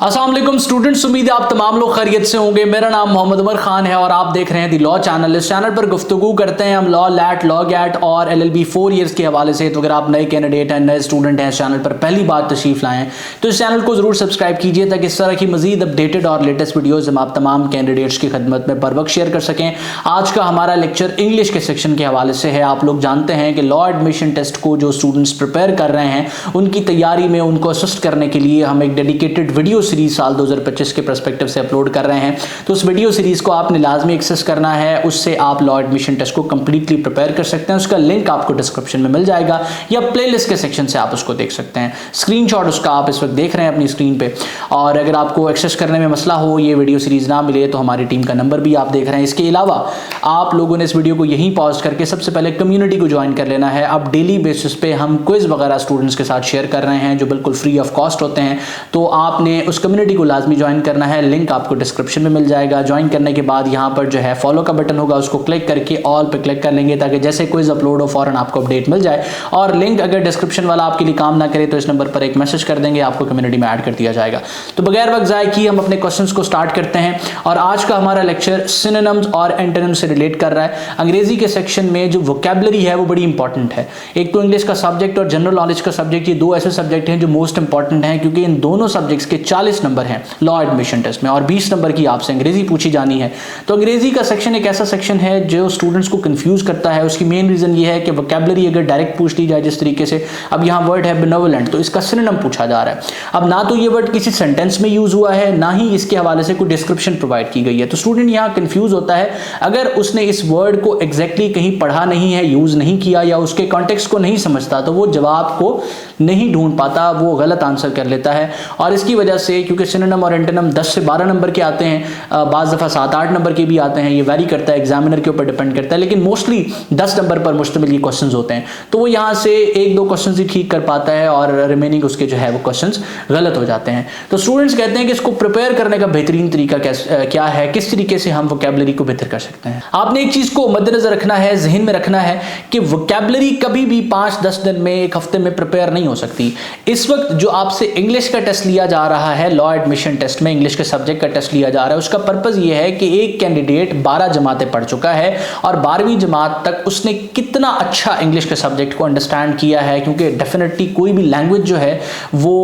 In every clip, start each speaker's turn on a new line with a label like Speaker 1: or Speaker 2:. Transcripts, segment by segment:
Speaker 1: अस्सलाम वालेकुम स्टूडेंट्स, उम्मीद है आप तमाम लोग खैरियत से होंगे। मेरा नाम मोहम्मद उमर खान है और आप देख रहे हैं दी लॉ चैनल। इस चैनल पर गुफ्तगू करते हैं हम लॉ, लैट, लॉ गैट और LLB 4 ईयर्स के हवाले से। तो अगर आप नए कैंडिडेट हैं, नए स्टूडेंट हैं, इस चैनल पर पहली बार तशरीफ लाएँ तो इस चैनल को ज़रूर सब्सक्राइब कीजिए ताकि इस तरह की मजीद अपडेटेड और लेटेस्ट वीडियोज़ हम आप तमाम कैंडिडेट्स की खदमत में बर वक्त शेयर कर सकें। आज का हमारा लेक्चर इंग्लिश के सेक्शन के हवाले से है। आप लोग जानते हैं कि लॉ एडमिशन टेस्ट को जो स्टूडेंट्स प्रिपेयर कर रहे हैं उनकी तैयारी में उनको असिस्ट करने के लिए हम एक डेडिकेटेड वीडियो सीरीज साल 2025 के पर्सपेक्टिव से अपलोड कर रहे हैं। तो उस वीडियो सीरीज को आपने लाजमी एक्सेस करना है, उससे आप लॉ एडमिशन टेस्ट को कंप्लीटली प्रिपेयर कर सकते हैं। उसका लिंक आपको डिस्क्रिप्शन में मिल जाएगा या प्लेलिस्ट के सेक्शन से आप उसको देख सकते हैं। स्क्रीनशॉट उसका आप इस वक्त देख रहे हैं अपनी स्क्रीन पे। और अगर आपको एक्सेस करने में मसला हो, ये वीडियो सीरीज ना मिले, तो हमारी टीम का नंबर भी आप देख रहे हैं। इसके अलावा आप लोगों ने इस वीडियो को यहीं पॉज करके सबसे पहले कम्युनिटी को ज्वाइन कर लेना है। अब डेली बेसिस पे हम क्विज वगैरह स्टूडेंट्स के साथ शेयर कर रहे हैं जो बिल्कुल फ्री ऑफ कॉस्ट होते हैं। तो आपने उस कम्युनिटी को लाजमी ज्वाइन करना है। लिंक आपको डिस्क्रिप्शन में मिल जाएगा। ज्वाइन करने के बाद यहाँ पर जो है फॉलो का बटन होगा, उसको क्लिक करके ऑल पे क्लिक कर लेंगे ताकि जैसे क्विज अपलोड हो फौरन आपको अपडेट मिल जाए। और लिंक अगर डिस्क्रिप्शन वाला आपके लिए काम ना करे तो इस नंबर पर एक मैसेज कर देंगे, आपको कम्युनिटी में ऐड कर दिया जाएगा। तो बगैर वक्त ज़ाय किए हम अपने क्वेश्चंस को स्टार्ट करते हैं। और आज का हमारा लेक्चर सिनोनिम्स और एंटोनिम्स से रिलेट कर रहा है। अंग्रेजी के सेक्शन में जो वोकैबुलरी है वो बड़ी इंपॉर्टेंट है। एक तो इंग्लिश का सब्जेक्ट और जनरल नॉलेज का सब्जेक्ट, ये दो ऐसे सब्जेक्ट हैं जो मोस्ट इंपॉर्टेंट हैं क्योंकि इन दोनों सब्जेक्ट्स के 40 नंबर हैं लॉ एडमिशन टेस्ट में और 20 नंबर की आपसे अंग्रेजी पूछी जानी है। तो अंग्रेजी का सेक्शन एक ऐसा सेक्शन है जो स्टूडेंट्स को कंफ्यूज करता है। उसकी मेन रीजन ये है कि वोकैबुलरी अगर डायरेक्ट पूछ ली जाए जिस तरीके से, अब यहाँ वर्ड है बेनेवोलेंट, तो इसका सिनोनिम पूछा जा रहा है। अब ना तो ये वर्ड किसी सेंटेंस में यूज हुआ है, ना ही इसके हवाले से कोई डिस्क्रिप्शन प्रोवाइड की गई है। तो स्टूडेंट यहाँ कंफ्यूज होता है। अगर उसने इस वर्ड को एग्जैक्टली कहीं पढ़ा नहीं है, यूज नहीं किया या उसके कॉन्टेक्स्ट को नहीं समझता तो वो जवाब को नहीं ढूंढ पाता, वो गलत आंसर कर लेता है। और इसकी वजह से क्योंकि सिनोनिम और एंटोनिम 10 से 12 नंबर के आते हैं, बाज़ दफ़ा 7-8 नंबर के भी आते हैं, ये वैरी करता है, एग्जामिनर के ऊपर डिपेंड करता है, लेकिन मोस्टली 10 नंबर पर मुश्तमिल ये क्वेश्चंस होते हैं। तो वो यहाँ से 1-2 क्वेश्चंस ही ठीक कर पाता है और रिमेनिंग उसके जो है वो क्वेश्चंस गलत हो जाते हैं। तो स्टूडेंट्स कहते हैं कि इसको प्रिपेयर करने का बेहतरीन तरीका क्या है, किस तरीके से हम वोकैबुलरी को बेहतर कर सकते हैं। आपने एक चीज़ को मद्देनजर रखना है, जहन में रखना है कि वोकैबुलरी कभी भी 5-10 दिन में, एक हफ्ते में प्रिपेयर नहीं हो सकती। इस वक्त जो आपसे इंग्लिश का टेस्ट लिया जा रहा है, लॉ एडमिशन टेस्ट में इंग्लिश के सब्जेक्ट का टेस्ट लिया जा रहा है, उसका पर्पज ये है कि एक कैंडिडेट 12 जमातें पढ़ चुका है और 12वीं जमात तक उसने कितना अच्छा इंग्लिश के सब्जेक्ट को अंडरस्टैंड किया है। क्योंकि डेफिनेटली कोई भी लैंग्वेज जो है वो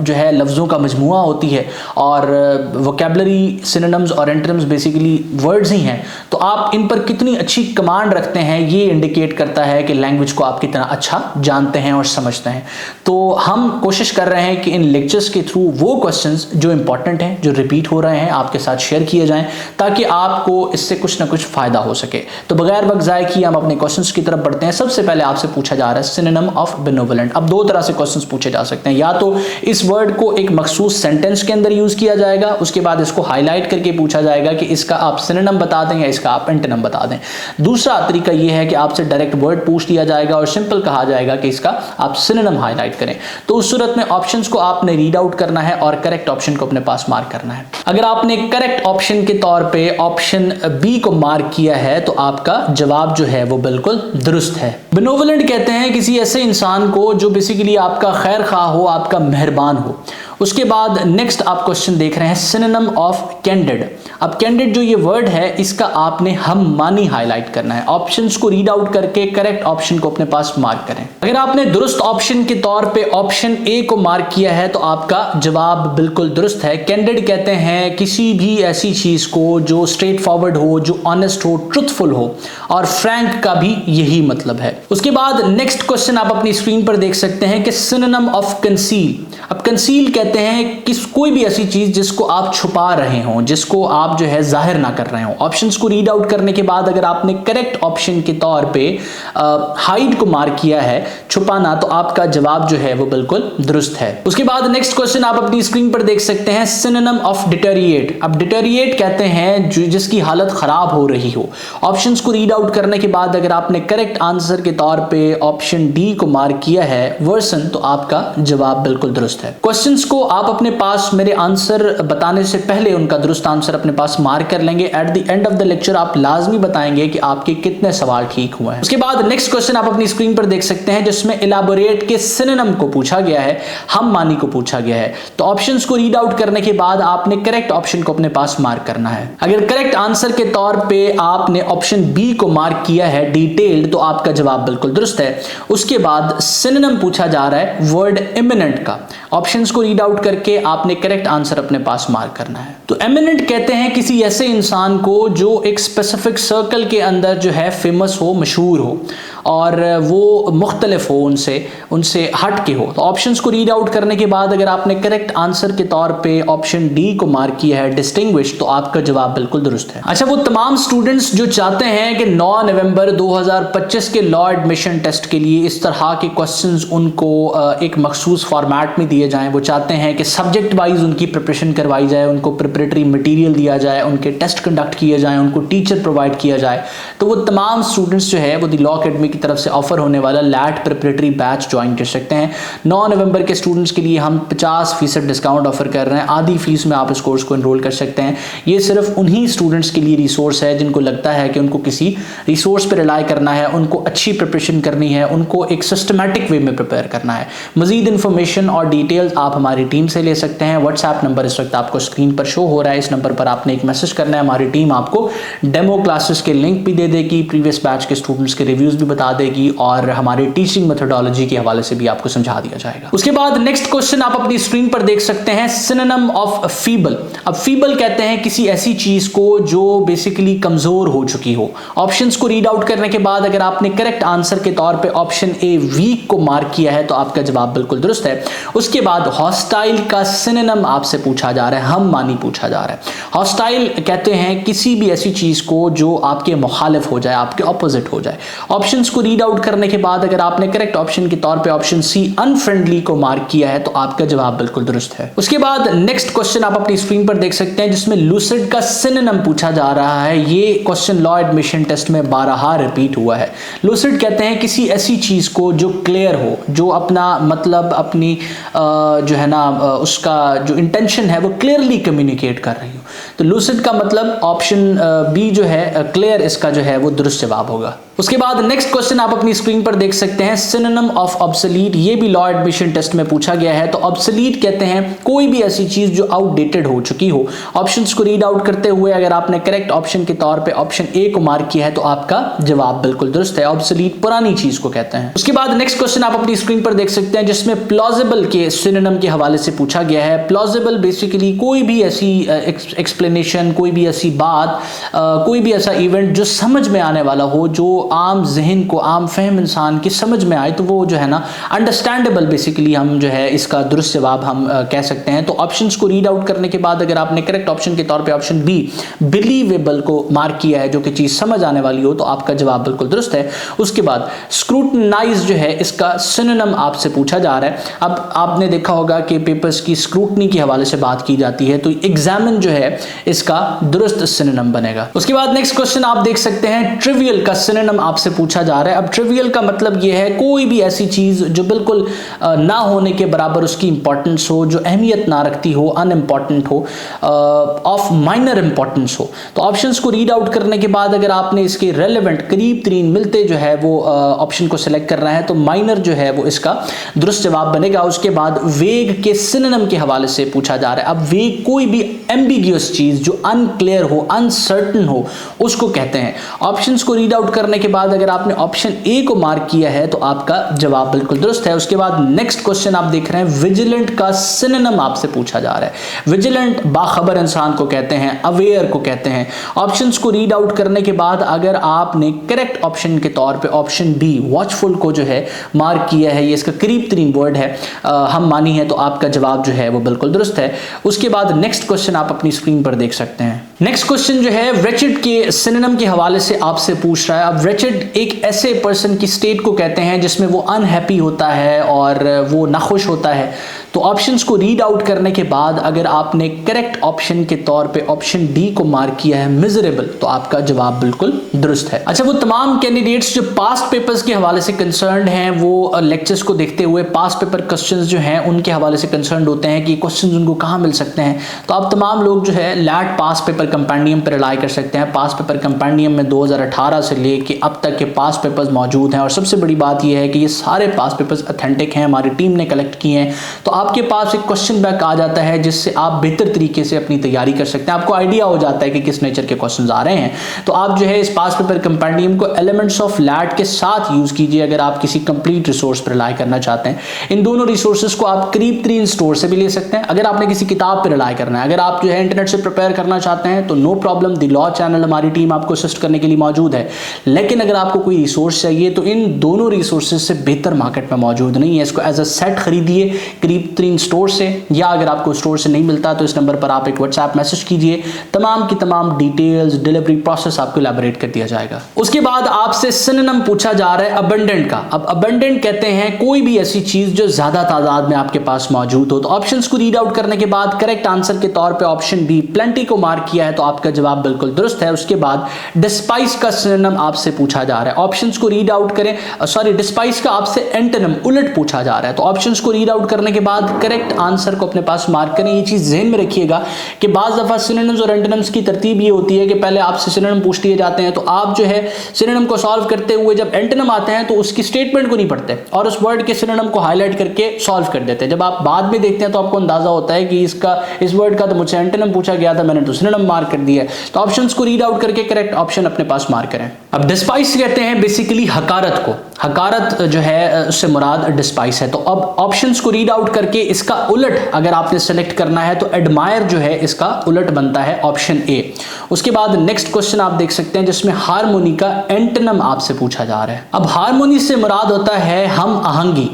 Speaker 1: जो है लफ्ज़ों का मजमुआ होती है और वोकैबुलरी, सिनोनिम्स और एंटोनिम्स बेसिकली वर्ड्स ही हैं। तो आप इन पर कितनी अच्छी कमांड रखते हैं ये इंडिकेट करता है कि लैंग्वेज को आप कितना अच्छा जानते हैं और समझते हैं। तो हम कोशिश कर रहे हैं कि इन लेक्चर्स के थ्रू वो क्वेश्चंस जो इंपॉर्टेंट हैं, जो रिपीट हो रहे हैं, आपके साथ शेयर किए जाएं ताकि आपको इससे कुछ ना कुछ फायदा हो सके। तो बगैर वक्त ज़ाय किए हम अपने क्वेश्चंस की तरफ बढ़ते हैं। सबसे पहले आपसे पूछा जा रहा है सिनोनिम ऑफ बेनेवोलेंट। अब दो तरह से क्वेश्चंस पूछे जा सकते हैं, या तो इस वर्ड को एक मखसूस सेंटेंस के अंदर यूज किया जाएगा, उसके बाद इसको हाईलाइट करके पूछा जाएगा कि इसका आप सिनोनिम बता दें या इसका आप एंटोनिम बता दें। दूसरा तरीका यह है कि आपसे डायरेक्ट वर्ड पूछ लिया जाएगा और सिंपल कहा जाएगा कि इसका आप सिनोनिम हाईलाइट करें। तो उस सूरत में ऑप्शंस को आपने रीड आउट करना है और करेक्ट ऑप्शन को अपने पास मार्क करना है। अगर आपने करेक्ट ऑप्शन के तौर पे ऑप्शन बी को मार्क किया है तो आपका जवाब जो है वो बिल्कुल दुरुस्त है। बेनेवोलेंट कहते हैं किसी ऐसे इंसान को जो बेसिकली आपका खैर खा हो, आपका मेहरबान हो। उसके बाद नेक्स्ट आप क्वेश्चन देख रहे हैं सिनोनिम ऑफ कैंडिड। अब कैंडिड जो ये वर्ड है इसका आपने हम मानी हाईलाइट करना है। ऑप्शंस को रीड आउट करके करेक्ट ऑप्शन को अपने पास मार्क करें। अगर आपने दुरुस्त ऑप्शन के तौर पे ऑप्शन ए को मार्क किया है तो आपका जवाब बिल्कुल दुरुस्त है। कैंडिड कहते हैं किसी भी ऐसी चीज को जो स्ट्रेट फॉरवर्ड हो, जो ऑनेस्ट हो, ट्रुथफुल हो, और फ्रैंक का भी यही मतलब है। उसके बाद नेक्स्ट क्वेश्चन आप अपनी स्क्रीन पर देख सकते हैं कि सिनोनिम ऑफ कंसील। अब कंसील कहते हैं किस कोई भी ऐसी चीज जिसको आप छुपा रहे हो, जिसको आप जो है जाहिर ना कर रहे हो। ऑप्शंस को रीड आउट करने के बाद अगर आपने करेक्ट ऑप्शन के तौर पे हाइड को मार्क किया है, छुपाना, तो आपका जवाब जो है वो बिल्कुल दुरुस्त है। उसके बाद नेक्स्ट क्वेश्चन आप अपनी स्क्रीन पर देख सकते हैं सिनोनिम ऑफ डिटेरिएट। अब डिटेरिएट कहते हैं जिसकी हालत खराब हो रही हो। ऑप्शंस को रीड आउट करने के बाद अगर आपने करेक्ट आंसर के तौर पे ऑप्शन डी को मार्क किया है वर्सन, तो आपका जवाब बिल्कुल दुरुस्त है। क्वेश्चंस को को आप अपने पास मेरे आंसर बताने से पहले उनका दुरुस्त आंसर अपने पास मार्क कर लेंगे। At the end of the lecture आप लाजमी बताएंगे कि आपके कितने सवाल ठीक हुए हैं। उसके बाद नेक्स्ट क्वेश्चन आप अपनी स्क्रीन पर देख सकते हैं, जिसमें इलाबोरेट के सिनोनिम को पूछा गया है, हम मानी को पूछा गया है। तो ऑप्शंस को रीड आउट करने के बाद आपने करेक्ट ऑप्शन को अपने पास मार्क करना है। अगर करेक्ट आंसर के तौर पे आपने ऑप्शन बी को मार्क किया है डिटेल्ड, तो आपका जवाब बिल्कुल दुरुस्त है। उसके बाद सिनोनिम पूछा जा रहा है वर्ड इमिनेंट का। ऑप्शंस को रीड आउट करके आपने करेक्ट आंसर अपने पास मार्क करना है। तो एमिनेंट कहते हैं किसी ऐसे इंसान को जो एक स्पेसिफिक सर्कल के अंदर जो है फेमस हो, मशहूर हो और वो मुख्तलिफ हो, उनसे हट के हो। तो ऑप्शंस को रीड आउट करने के बाद अगर आपने करेक्ट आंसर के तौर पे ऑप्शन डी को मार्क किया है डिस्टिंग्विश, तो आपका जवाब बिल्कुल दुरुस्त है। अच्छा, वो तमाम स्टूडेंट्स जो चाहते हैं कि 9 नवंबर 2025 के लॉ एडमिशन टेस्ट के लिए इस तरह के क्वेश्चंस उनको एक मखसूस फॉर्मेट में दिए जाएं, वो चाहते हैं कि सब्जेक्ट वाइज उनकी प्रिपरेशन करवाई जाए, उनको प्रिपरेटरी मटेरियल दिया जाए, उनके टेस्ट कंडक्ट किए जाएं, उनको टीचर प्रोवाइड किया जाए, तो वो तमाम स्टूडेंट्स जो है वो द लॉ अकेडमी की तरफ से ऑफर होने वाला लैट प्रिपरेटरी बैच ज्वाइन कर सकते हैं। 9 नवंबर के स्टूडेंट्स के लिए हम 50% डिस्काउंट ऑफर कर रहे हैं। आधी फीस में आप इस कोर्स को एनरोल कर सकते हैं। ये सिर्फ उन्हीं स्टूडेंट्स के लिए रिसोर्स है जिनको लगता है कि उनको किसी रिसोर्स पर रिलाई करना है, उनको अच्छी प्रिपरेशन करनी है, उनको एक सिस्टमैटिक वे में प्रिपेयर करना है। मजीद इंफॉर्मेशन और डिटेल्स आप हमारी टीम से ले सकते हैं। व्हाट्सएप नंबर इस वक्त आपको स्क्रीन पर शो हो रहा है, इस नंबर पर आपने एक मैसेज करना है। हमारी टीम आपको डेमो क्लासेस के लिंक भी दे देगी, प्रीवियस बैच के स्टूडेंट्स के रिव्यूज भी बता देगी और हमारे टीचिंग मेथोडोलॉजी के हवाले से भी आपको समझा दिया जाएगा। उसके बाद नेक्स्ट क्वेश्चन आप अपनी स्क्रीन पर देख सकते हैं, सिनोनिम ऑफ फीबल। अब फीबल कहते हैं किसी ऐसी चीज को जो बेसिकली कमजोर हो चुकी हो। ऑप्शंस को रीड आउट करने के बाद अगर आपने करेक्ट आंसर के तौर पे ऑप्शन ए वीक को मार्क किया है, तो आपका जवाब बिल्कुल दुरुस्त है। उसके बाद हॉस्टाइल का सिनोनिम आपसे पूछा जा रहा है, हम मानी पूछा जा रहा है। हॉस्टाइल कहते हैं किसी भी ऐसी चीज को जो आपके मुखालिफ हो जाए, आपके ऑपोजिट हो जाए। ऑप्शंस को रीड आउट करने के बाद अगर आपने करेक्ट ऑप्शन के तौर पे ऑप्शन सी अनफ्रेंडली को मार्क किया है, तो आपका जवाब बिल्कुल दुरुस्त है। उसके बाद नेक्स्ट क्वेश्चन आप अपनी स्क्रीन पर देख सकते हैं, जिसमें लूसिड का सिनोनिम पूछा जा रहा है। ये क्वेश्चन लॉ एडमिशन टेस्ट में 12 रिपीट हुआ है। लूसिड कहते हैं किसी ऐसी चीज को जो क्लियर हो, जो अपना मतलब अपनी जो है ना उसका जो इंटेंशन है वो क्लियरली कम्युनिकेट कर रही हो। तो लूसिड का मतलब ऑप्शन बी जो है क्लियर, इसका जो है वो दुरुस्त जवाब होगा। उसके बाद नेक्स्ट क्वेश्चन आप अपनी स्क्रीन पर देख सकते हैं, सिनोनिम ऑफ ऑब्सोलीट। ये भी लॉ एडमिशन टेस्ट में पूछा गया है। तो ऑब्सोलीट कहते हैं कोई भी ऐसी चीज जो आउटडेटेड हो चुकी हो। ऑप्शंस को रीड आउट करते हुए अगर आपने करेक्ट ऑप्शन के तौर पे ऑप्शन ए को मार्क किया है, तो आपका जवाब बिल्कुल दुरुस्त है। ऑब्सोलीट पुरानी चीज को कहते हैं। उसके बाद नेक्स्ट क्वेश्चन आप अपनी स्क्रीन पर देख सकते हैं, जिसमें प्लॉजिबल के सिनोनिम के हवाले से पूछा गया है। प्लॉजिबल बेसिकली कोई भी ऐसी एक्सप्लेनेशन, कोई भी ऐसी बात, कोई भी ऐसा इवेंट जो समझ में आने वाला हो, जो आम जहन को, आम फहम इंसान की समझ में आए, तो वो जो है ना अंडरस्टैंडेबल बेसिकली हम जो है इसका दुरुस्त जवाब हम कह सकते हैं। तो ऑप्शंस को रीड आउट करने के बाद अगर आपने करेक्ट ऑप्शन के तौर पे ऑप्शन बी बिलीवेबल को मार्क किया है, जो कि चीज समझ आने वाली हो, तो आपका जवाब बिल्कुल दुरुस्त है। उसके बाद स्क्रूटनाइज जो है इसका सिनोनिम आपसे पूछा जा रहा है। अब आपने देखा होगा कि पेपर्स की स्क्रूटनी के हवाले से बात की जाती है, तो एग्जामिन जो है इसका दुरुस्त सिनोनिम बनेगा। उसके बाद नेक्स्ट क्वेश्चन आप देख सकते हैं, ट्रिवियल का सिनोनिम आपसे पूछा जा रहा है। अब ट्रिवियल का मतलब यह है कोई भी ऐसी चीज जो बिल्कुल ना होने के बराबर उसकी इंपॉर्टेंस हो, जो अहमियत ना रखती हो, अनइम्पॉर्टेंट हो, ऑफ माइनर इंपॉर्टेंस हो। तो ऑप्शंस को रीड आउट करने के बाद अगर आपने इसके रेलेवेंट करीब तरीन मिलते जो है वो ऑप्शन को सिलेक्ट करना है, तो माइनर जो है वो इसका दुरुस्त जवाब बनेगा। उसके बाद वेग के सिनोनिम के हवाले से पूछा जा रहा है। अब वेग कोई भी एम्बिग्यूअस चीज जो अनक्लियर हो, अनसर्टन हो, उसको कहते हैं। ऑप्शंस को रीड आउट करने के बाद अगर आपने ऑप्शन ए को मार्क किया है, तो आपका जवाब बिल्कुल दुरुस्त है। उसके बाद नेक्स्ट क्वेश्चन आप देख रहे हैं, विजिलेंट का सिनोनिम आपसे पूछा जा रहा है। विजिलेंट बाखबर इंसान को कहते हैं, अवेयर को कहते हैं। ऑप्शंस को रीड आउट करने के बाद अगर आपने करेक्ट ऑप्शन के तौर पे ऑप्शन बी वॉचफुल को जो है मार्क किया है, ये इसका करीब तरीन वर्ड है, हम मानी है, तो आपका जवाब जो है वो बिल्कुल दुरुस्त है। उसके बाद नेक्स्ट क्वेश्चन आप अपनी स्क्रीन पर देख सकते हैं। नेक्स्ट क्वेश्चन जो है wretched के सिनोनिम के हवाले से आपसे पूछ रहा है। अब wretched एक ऐसे पर्सन की स्टेट को कहते हैं जिसमें वो अनहैप्पी होता है और वो नाखुश होता है। तो ऑप्शंस को रीड आउट करने के बाद अगर आपने करेक्ट ऑप्शन के तौर पे ऑप्शन डी को मार्क किया है मिजरेबल, तो आपका जवाब बिल्कुल दुरुस्त है। अच्छा, वो तमाम कैंडिडेट्स जो पास्ट पेपर्स के हवाले से कंसर्न्ड हैं, वो लेक्चर्स को देखते हुए पास्ट पेपर क्वेश्चंस जो हैं उनके हवाले से कंसर्न्ड होते हैं कि क्वेश्चंस उनको कहाँ मिल सकते हैं, तो आप तमाम लोग जो है लैट पास्ट पेपर कंपेंडियम पर रिलाई कर सकते हैं। पास्ट पेपर कंपेंडियम में 2018 से लेके अब तक के पास्ट पेपर्स मौजूद हैं और सबसे बड़ी बात यह है कि ये सारे पास्ट पेपर्स ऑथेंटिक हैं, हमारी टीम ने कलेक्ट किए हैं। तो आपके पास एक क्वेश्चन बैंक आ जाता है जिससे आप बेहतर तरीके से अपनी तैयारी कर सकते हैं। आपको आइडिया हो जाता है कि किस नेचर के क्वेश्चंस आ रहे हैं। तो आप जो है इस पास्ट पेपर कंपेंडियम को एलिमेंट्स ऑफ लैट के साथ यूज कीजिए अगर आप किसी कंप्लीट रिसोर्स पर रिलाई करना चाहते हैं। इन दोनों रिसोर्सेज को आप करीब 3 स्टोर से भी ले सकते हैं। अगर आपने किसी किताब पर रिलाई करना है, अगर आप जो है इंटरनेट से प्रिपेयर करना चाहते हैं, तो no problem, the law channel हमारी टीम आपको असिस्ट करने के लिए मौजूद है। लेकिन अगर आपको कोई रिसोर्स चाहिए तो इन दोनों रिसोर्सेज से बेहतर मार्केट में मौजूद नहीं है। इसको एज अ सेट खरीदिए करीब 3 स्टोर से, या अगर आपको स्टोर से नहीं मिलता तो इस नंबर पर आप एक व्हाट्सएप मैसेज कीजिए, तमाम की तमाम डिटेल्स, डिलीवरी प्रोसेस आपको इलैबोरेट कर दिया जाएगा। उसके बाद आपसे सिनोनिम पूछा जा रहा है अबंडेंट का। अब अबंडेंट कहते हैं कोई भी ऐसी चीज जो ज्यादा तादाद में आपके पास मौजूद हो। तो ऑप्शंस को रीड आउट करने के बाद करेक्ट आंसर के तौर पे ऑप्शन बी प्लेंटी को मार्क किया है, तो आपका जवाब बिल्कुल दुरुस्त है। उसके बाद डिस्पाइस का सिनोनिम आपसे पूछा जा रहा है। ऑप्शंस को रीड आउट करें, सॉरी डिस्पाइस का आपसे एंटोनिम उलट पूछा जा रहा है। तो ऑप्शंस को रीड आउट करने के बाद करेक्ट आंसर को अपने पास मार्क करें। ये चीज ज़हन में रखिएगा कि बाज़ दफ़ा सिनोनिम्स और एंटोनिम्स की तरतीब ये होती है कि पहले आपसे सिनोनिम पूछ लिए जाते हैं, तो आप जो है सिनोनिम को सॉल्व करते हुए जब एंटोनिम आते हैं तो उसकी स्टेटमेंट को नहीं पढ़ते और उस वर्ड के सिनोनिम को हाईलाइट करके सॉल्व कर देते हैं। जब आप बाद में देखते हैं तो आपको अंदाजा होता है कि इस वर्ड का तो मुझसे एंटोनिम पूछा गया था, मैंने तो सिनोनिम मार्क कर दिया है। तो ऑप्शंस को रीड आउट करके करेक्ट ऑप्शन अपने पास मार्क करें। अब डिस्पाइस कहते हैं बेसिकली हकारत को, हकारत जो है उससे मुराद डिस्पाइस है। तो अब ऑप्शंस को रीड आउट करके इसका उलट अगर आपने सेलेक्ट करना है तो एडमायर जो है इसका उलट बनता है ऑप्शन ए। उसके बाद नेक्स्ट क्वेश्चन आप देख सकते हैं जिसमें हारमोनी का एंटोनिम आपसे पूछा जा रहा है। अब हारमोनी से मुराद होता है हम आहंगी,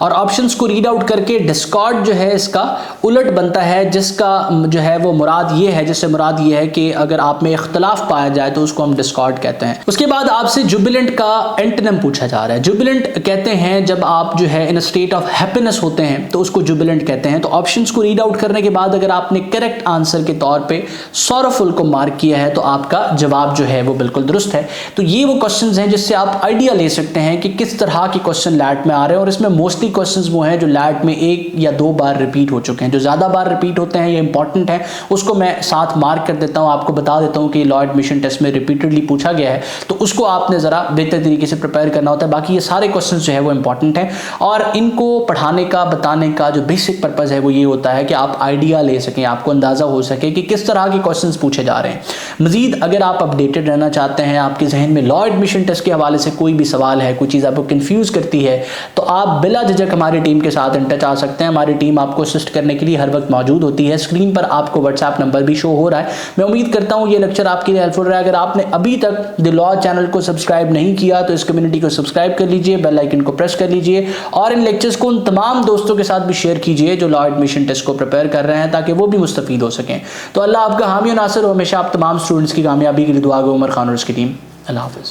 Speaker 1: और ऑप्शंस को रीड आउट करके डिस्कॉर्ड जो है इसका उलट बनता है, जिसका जो है वो मुराद ये है, जिससे मुराद ये है कि अगर आप में इख्तलाफ पाया जाए तो उसको हम डिस्कॉर्ड कहते हैं। उसके बाद आपसे जुबिलेंट का एंटोनिम पूछा जा रहा है। जुबिलेंट कहते हैं जब आप जो है इन स्टेट ऑफ हैप्पीनेस होते हैं तो उसको जुबिलेंट कहते हैं। तो ऑप्शंस को रीड आउट करने के बाद अगर आपने करेक्ट आंसर के तौर पे सॉरोफुल को मार्क किया है तो आपका जवाब जो है वो बिल्कुल दुरुस्त है। तो ये वो क्वेश्चंस हैं जिससे आप आइडिया ले सकते हैं कि किस तरह के क्वेश्चन लैट में आ रहे हैं, और इसमें मोस्टली क्वेश्चंस वो हैं जो लैट में 1 या 2 बार रिपीट हो चुके हैं। जो ज्यादा बार रिपीट होते हैं ये इंपॉर्टेंट है, उसको मैं साथ मार्क कर देता हूं, आपको बता देता हूं कि लॉ एडमिशन टेस्ट में रिपीटेडली पूछा गया है, तो उसको आपने जरा बेहतर तरीके से प्रिपेयर करना होता है। बाकी ये सारे क्वेश्चन जो है वो इंपॉर्टेंट है, और इनको पढ़ाने का बताने का जो बेसिक पर्पज है वो ये होता है कि आप आइडिया ले सकें, आपको अंदाजा हो सके कि किस तरह के क्वेश्चंस पूछे जा रहे हैं। मजीद अगर आप अपडेटेड रहना चाहते हैं, आपके जहन में लॉ एडमिशन टेस्ट के हवाले से कोई भी सवाल है, कोई चीज़ आपको कंफ्यूज करती है, तो आप बिला झिझक हमारी टीम के साथ इन टच आ सकते हैं। हमारी टीम आपको असिस्ट करने के लिए हर वक्त मौजूद होती है। स्क्रीन पर आपको व्हाट्सएप नंबर भी शो हो रहा है। मैं उम्मीद करता हूँ ये लेक्चर आपके लिए हेल्पफुल रहा है। अगर आपने अभी तक द लॉ चैनल को सब्सक्राइब नहीं किया तो इस कम्युनिटी को सब्सक्राइब कर लीजिए, बेल आइकन को प्रेस कर लीजिए, और इन लेक्चर्स को उन तमाम दोस्तों के साथ भी शेयर कीजिए जो लॉ एडमिशन टेस्ट को प्रिपेयर कर रहे हैं, ताकि वो भी मुस्तफीद हो सकें। तो अल्लाह आपका हामी और नासिर हो, हमेशा आप तमाम स्टूडेंट्स की कामयाबी के लिए दुआ गो। उमर खान और उसकी टीम, अल्लाह हाफिज़।